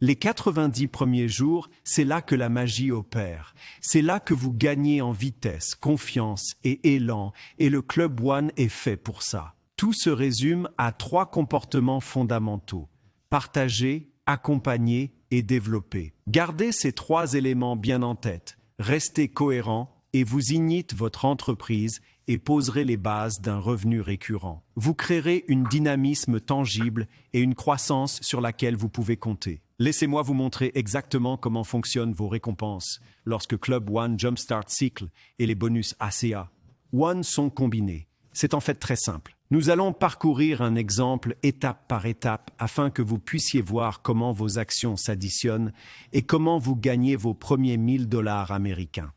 Les 90 premiers jours, c'est là que la magie opère. C'est là que vous gagnez en vitesse, confiance et élan, et le Club One est fait pour ça. Tout se résume à 3 comportements fondamentaux. Partager, accompagner et développer. Gardez ces 3 éléments bien en tête. Restez cohérent et vous ignite votre entreprise et poserez les bases d'un revenu récurrent. Vous créerez un dynamisme tangible et une croissance sur laquelle vous pouvez compter. Laissez-moi vous montrer exactement comment fonctionnent vos récompenses lorsque Club One Jumpstart Cycle et les bonus ACA One sont combinés. C'est en fait très simple. Nous allons parcourir un exemple étape par étape afin que vous puissiez voir comment vos actions s'additionnent et comment vous gagnez vos premiers 1000 $ américains.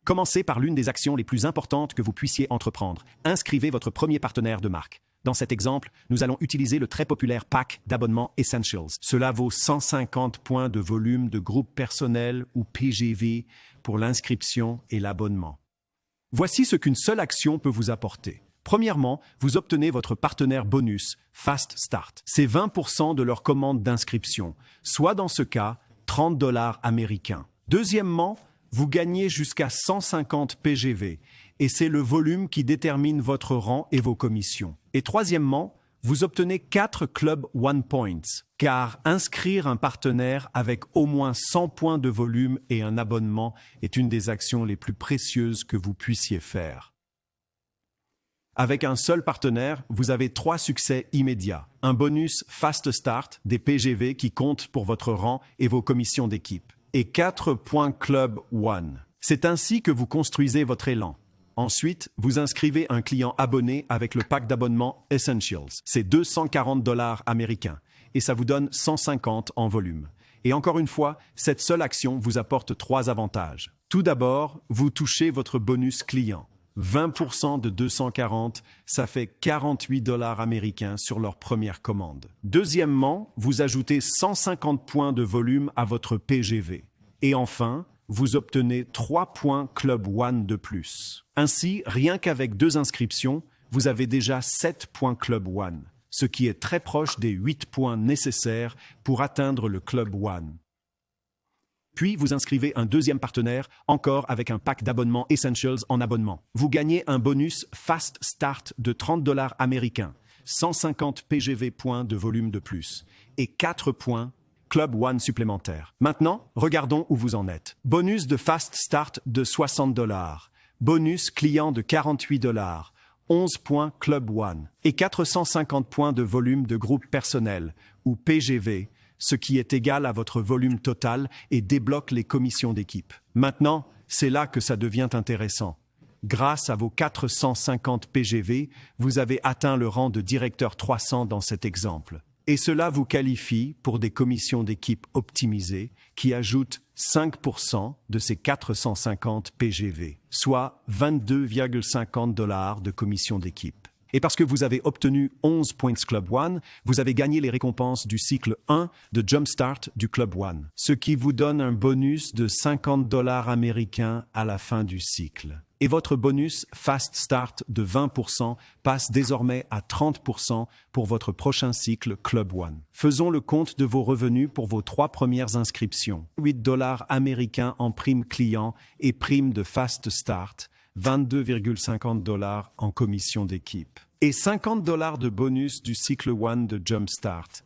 Commencez par l'une des actions les plus importantes que vous puissiez entreprendre. Inscrivez votre premier partenaire de marque. Dans cet exemple, nous allons utiliser le très populaire pack d'abonnement Essentials. Cela vaut 150 points de volume de groupe personnel ou PGV pour l'inscription et l'abonnement. Voici ce qu'une seule action peut vous apporter. Premièrement, vous obtenez votre partenaire bonus, Fast Start. C'est 20% de leur commande d'inscription, soit dans ce cas, 30 $ américains. Deuxièmement, vous gagnez jusqu'à 150 PGV, et c'est le volume qui détermine votre rang et vos commissions. Et troisièmement, vous obtenez 4 Club One Points, car inscrire un partenaire avec au moins 100 points de volume et un abonnement est une des actions les plus précieuses que vous puissiez faire. Avec un seul partenaire, vous avez 3 succès immédiats. Un bonus Fast Start, des PGV qui comptent pour votre rang et vos commissions d'équipe. Et 4 points Club One. C'est ainsi que vous construisez votre élan. Ensuite, vous inscrivez un client abonné avec le pack d'abonnement Essentials. C'est 240 $ américains et ça vous donne 150 en volume. Et encore une fois, cette seule action vous apporte 3 avantages. Tout d'abord, vous touchez votre bonus client. 20% de 240, ça fait 48 $ américains sur leur première commande. Deuxièmement, vous ajoutez 150 points de volume à votre PGV. Et enfin, vous obtenez 3 points Club One de plus. Ainsi, rien qu'avec 2 inscriptions, vous avez déjà 7 points Club One, ce qui est très proche des 8 points nécessaires pour atteindre le Club One. Puis, vous inscrivez un deuxième partenaire, encore avec un pack d'abonnement Essentials en abonnement. Vous gagnez un bonus Fast Start de 30 $ américains, 150 PGV points de volume de plus, et 4 points Club One supplémentaires. Maintenant, regardons où vous en êtes. Bonus de Fast Start de 60 $, bonus client de 48 $, 11 points Club One, et 450 points de volume de groupe personnel, ou PGV, ce qui est égal à votre volume total et débloque les commissions d'équipe. Maintenant, c'est là que ça devient intéressant. Grâce à vos 450 PGV, vous avez atteint le rang de directeur 300 dans cet exemple. Et cela vous qualifie pour des commissions d'équipe optimisées qui ajoutent 5% de ces 450 PGV, soit 22,50 $ de commission d'équipe. Et parce que vous avez obtenu 11 Points Club One, vous avez gagné les récompenses du cycle 1 de Jumpstart du Club One, ce qui vous donne un bonus de 50 $ américains à la fin du cycle. Et votre bonus Fast Start de 20% passe désormais à 30% pour votre prochain cycle Club One. Faisons le compte de vos revenus pour vos 3 premières inscriptions. 8 $ américains en prime client et prime de Fast Start, 22,50 $ en commission d'équipe. Et 50 $ de bonus du cycle 1 de Jumpstart.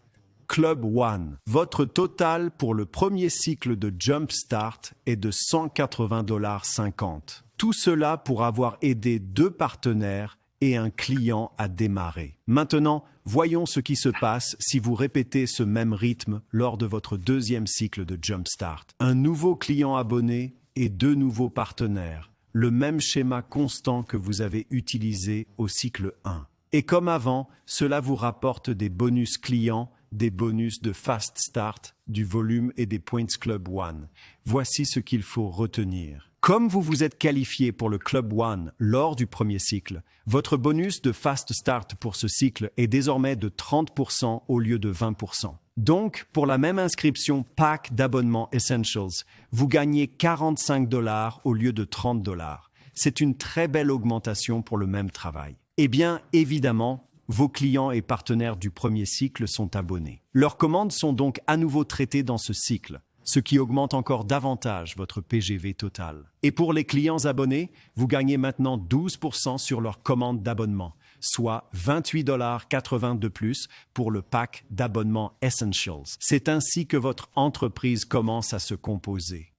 Club One. Votre total pour le premier cycle de Jumpstart est de 180,50 $. Tout cela pour avoir aidé 2 partenaires et un client à démarrer. Maintenant, voyons ce qui se passe si vous répétez ce même rythme lors de votre deuxième cycle de Jumpstart. Un nouveau client abonné et 2 nouveaux partenaires. Le même schéma constant que vous avez utilisé au cycle 1. Et comme avant, cela vous rapporte des bonus clients, des bonus de Fast Start, du volume et des Points Club One. Voici ce qu'il faut retenir. Comme vous vous êtes qualifié pour le Club One lors du premier cycle, votre bonus de Fast Start pour ce cycle est désormais de 30% au lieu de 20%. Donc, pour la même inscription pack d'abonnement Essentials, vous gagnez 45 $ au lieu de 30 $. C'est une très belle augmentation pour le même travail. Eh bien, évidemment, vos clients et partenaires du premier cycle sont abonnés. Leurs commandes sont donc à nouveau traitées dans ce cycle, ce qui augmente encore davantage votre PGV total. Et pour les clients abonnés, vous gagnez maintenant 12% sur leurs commandes d'abonnement, soit 28,80 $ de plus pour le pack d'abonnement Essentials. C'est ainsi que votre entreprise commence à se composer.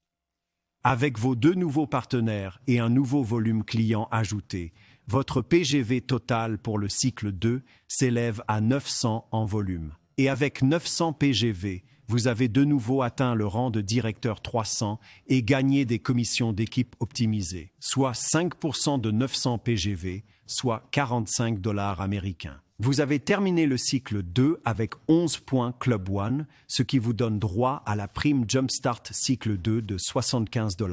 Avec vos 2 nouveaux partenaires et un nouveau volume client ajouté, votre PGV total pour le cycle 2 s'élève à 900 en volume. Et avec 900 PGV, vous avez de nouveau atteint le rang de directeur 300 et gagné des commissions d'équipe optimisées, soit 5% de 900 PGV, soit 45 $ américains. Vous avez terminé le cycle 2 avec 11 points Club One, ce qui vous donne droit à la prime Jumpstart cycle 2 de 75 $.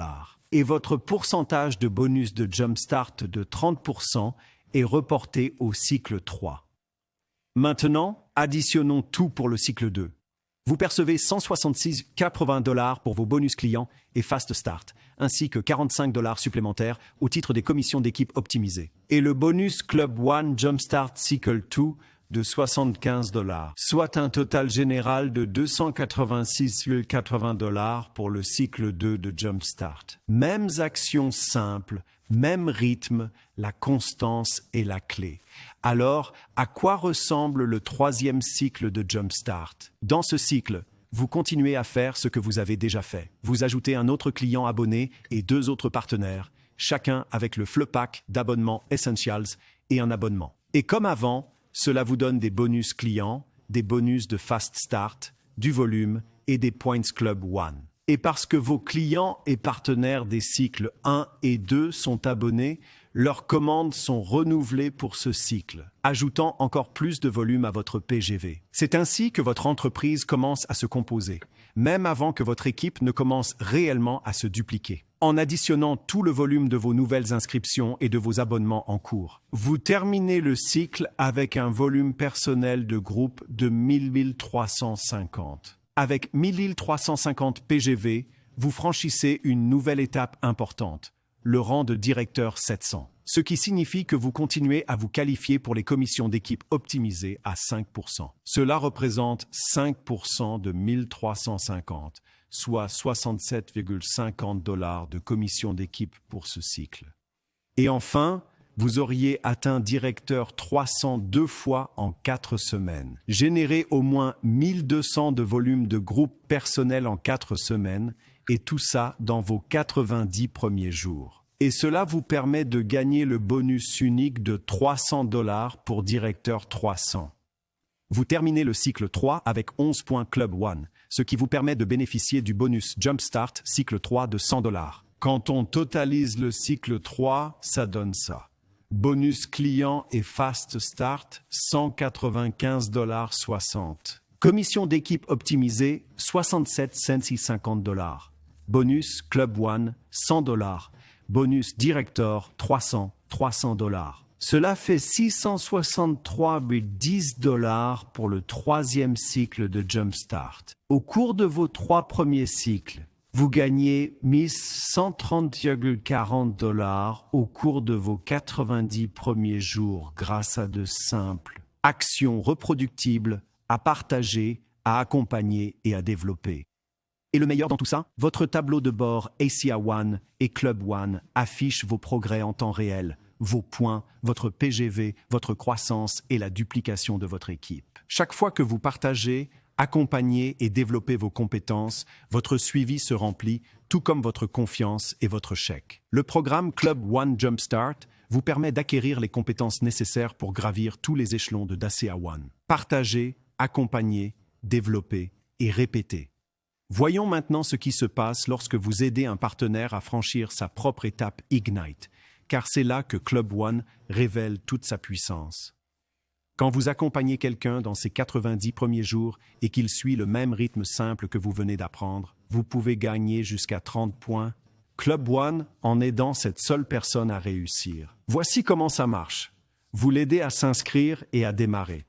Et votre pourcentage de bonus de Jumpstart de 30% est reporté au cycle 3. Maintenant, additionnons tout pour le cycle 2. Vous percevez 166,80 $ pour vos bonus clients et Fast Start, ainsi que 45 $ supplémentaires au titre des commissions d'équipe optimisées. Et le bonus Club One Jumpstart Cycle 2 de 75 $, soit un total général de 286,80 $ pour le cycle 2 de Jumpstart. Mêmes actions simples, même rythme, la constance est la clé. Alors, à quoi ressemble le 3e cycle de Jumpstart? Dans ce cycle, vous continuez à faire ce que vous avez déjà fait. Vous ajoutez un autre client abonné et 2 autres partenaires, chacun avec le Pack d'abonnement Essentials et un abonnement. Et comme avant, cela vous donne des bonus clients, des bonus de Fast Start, du volume et des Points Club One. Et parce que vos clients et partenaires des cycles 1 et 2 sont abonnés, leurs commandes sont renouvelées pour ce cycle, ajoutant encore plus de volume à votre PGV. C'est ainsi que votre entreprise commence à se composer, même avant que votre équipe ne commence réellement à se dupliquer. En additionnant tout le volume de vos nouvelles inscriptions et de vos abonnements en cours, vous terminez le cycle avec un volume personnel de groupe de 1350. Avec 1350 PGV, vous franchissez une nouvelle étape importante, le rang de directeur 700. Ce qui signifie que vous continuez à vous qualifier pour les commissions d'équipe optimisées à 5%. Cela représente 5% de 1350, soit 67,50 $ de commissions d'équipe pour ce cycle. Et enfin, vous auriez atteint directeur 300 2 fois en 4 semaines. Généré au moins 1200 de volume de groupe personnel en 4 semaines, et tout ça dans vos 90 premiers jours. Et cela vous permet de gagner le bonus unique de 300 $ pour directeur 300. Vous terminez le cycle 3 avec 11 points Club One, ce qui vous permet de bénéficier du bonus Jumpstart cycle 3 de 100 $. Quand on totalise le cycle 3, ça donne ça. Bonus client et Fast Start, 195,60 $. Commission d'équipe optimisée, 67,50 $. Bonus Club One, 100 $. Bonus Director, 300 $. Cela fait 663,10 $ pour le 3e cycle de Jumpstart. Au cours de vos 3 premiers cycles, vous gagnez 1130,40 $ au cours de vos 90 premiers jours grâce à de simples actions reproductibles à partager, à accompagner et à développer. Et le meilleur dans tout ça, votre tableau de bord ACA One et Club One affiche vos progrès en temps réel, vos points, votre PGV, votre croissance et la duplication de votre équipe. Chaque fois que vous partagez, accompagnez et développez vos compétences, votre suivi se remplit, tout comme votre confiance et votre chèque. Le programme Club One Jumpstart vous permet d'acquérir les compétences nécessaires pour gravir tous les échelons de Dacia One. Partagez, accompagnez, développez et répétez. Voyons maintenant ce qui se passe lorsque vous aidez un partenaire à franchir sa propre étape Ignite, car c'est là que Club One révèle toute sa puissance. Quand vous accompagnez quelqu'un dans ses 90 premiers jours et qu'il suit le même rythme simple que vous venez d'apprendre, vous pouvez gagner jusqu'à 30 points. Club One en aidant cette seule personne à réussir. Voici comment ça marche. Vous l'aidez à s'inscrire et à démarrer.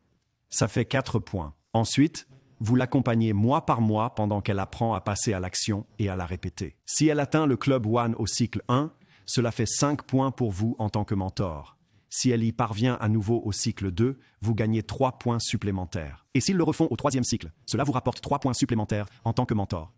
Ça fait 4 points. Ensuite, vous l'accompagnez mois par mois pendant qu'elle apprend à passer à l'action et à la répéter. Si elle atteint le Club One au cycle 1, cela fait 5 points pour vous en tant que mentor. Si elle y parvient à nouveau au cycle 2, vous gagnez 3 points supplémentaires. Et s'ils le refont au 3e cycle, cela vous rapporte 3 points supplémentaires en tant que mentor.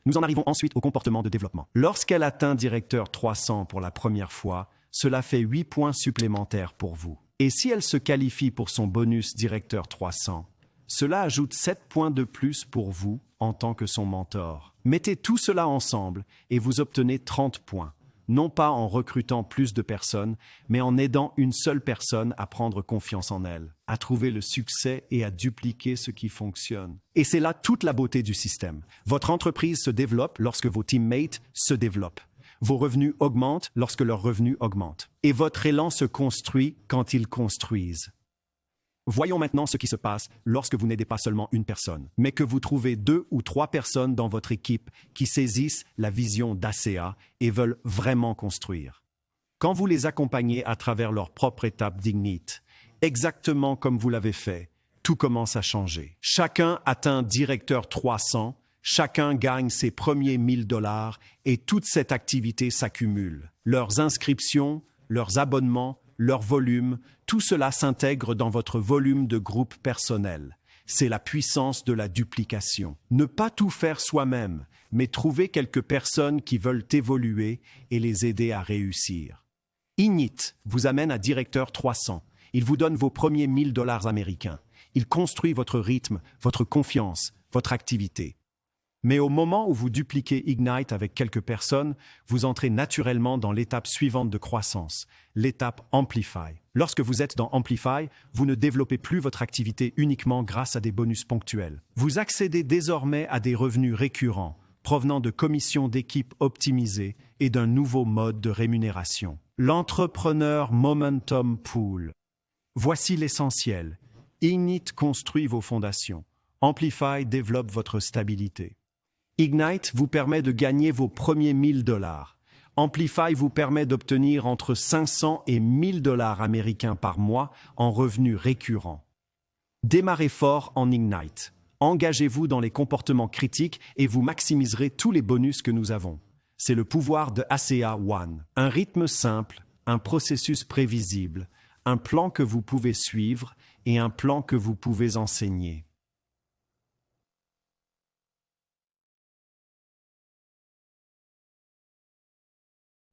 Nous en arrivons ensuite au comportement de développement. Lorsqu'elle atteint directeur 300 pour la première fois, cela fait 8 points supplémentaires pour vous. Et si elle se qualifie pour son bonus directeur 300, cela ajoute 7 points de plus pour vous en tant que son mentor. Mettez tout cela ensemble et vous obtenez 30 points. Non pas en recrutant plus de personnes, mais en aidant une seule personne à prendre confiance en elle, à trouver le succès et à dupliquer ce qui fonctionne. Et c'est là toute la beauté du système. Votre entreprise se développe lorsque vos teammates se développent. Vos revenus augmentent lorsque leurs revenus augmentent. Et votre élan se construit quand ils construisent. Voyons maintenant ce qui se passe lorsque vous n'aidez pas seulement une personne, mais que vous trouvez 2 ou 3 personnes dans votre équipe qui saisissent la vision d'ACA et veulent vraiment construire. Quand vous les accompagnez à travers leur propre étape d'Ignite, exactement comme vous l'avez fait, tout commence à changer. Chacun atteint directeur 300, chacun gagne ses premiers 1000 $ et toute cette activité s'accumule. Leurs inscriptions, leurs abonnements, leur volume, tout cela s'intègre dans votre volume de groupe personnel. C'est la puissance de la duplication. Ne pas tout faire soi-même, mais trouver quelques personnes qui veulent évoluer et les aider à réussir. Ignite vous amène à directeur 300. Il vous donne vos premiers 1000 $ américains. Il construit votre rythme, votre confiance, votre activité. Mais au moment où vous dupliquez Ignite avec quelques personnes, vous entrez naturellement dans l'étape suivante de croissance, l'étape Amplify. Lorsque vous êtes dans Amplify, vous ne développez plus votre activité uniquement grâce à des bonus ponctuels. Vous accédez désormais à des revenus récurrents, provenant de commissions d'équipe optimisées et d'un nouveau mode de rémunération. L'entrepreneur Momentum Pool. Voici l'essentiel. Ignite construit vos fondations. Amplify développe votre stabilité. Ignite vous permet de gagner vos premiers 1000 $. Amplify vous permet d'obtenir entre 500 et 1000 $ américains par mois en revenus récurrents. Démarrez fort en Ignite. Engagez-vous dans les comportements critiques et vous maximiserez tous les bonus que nous avons. C'est le pouvoir de ACA One. Un rythme simple, un processus prévisible, un plan que vous pouvez suivre et un plan que vous pouvez enseigner.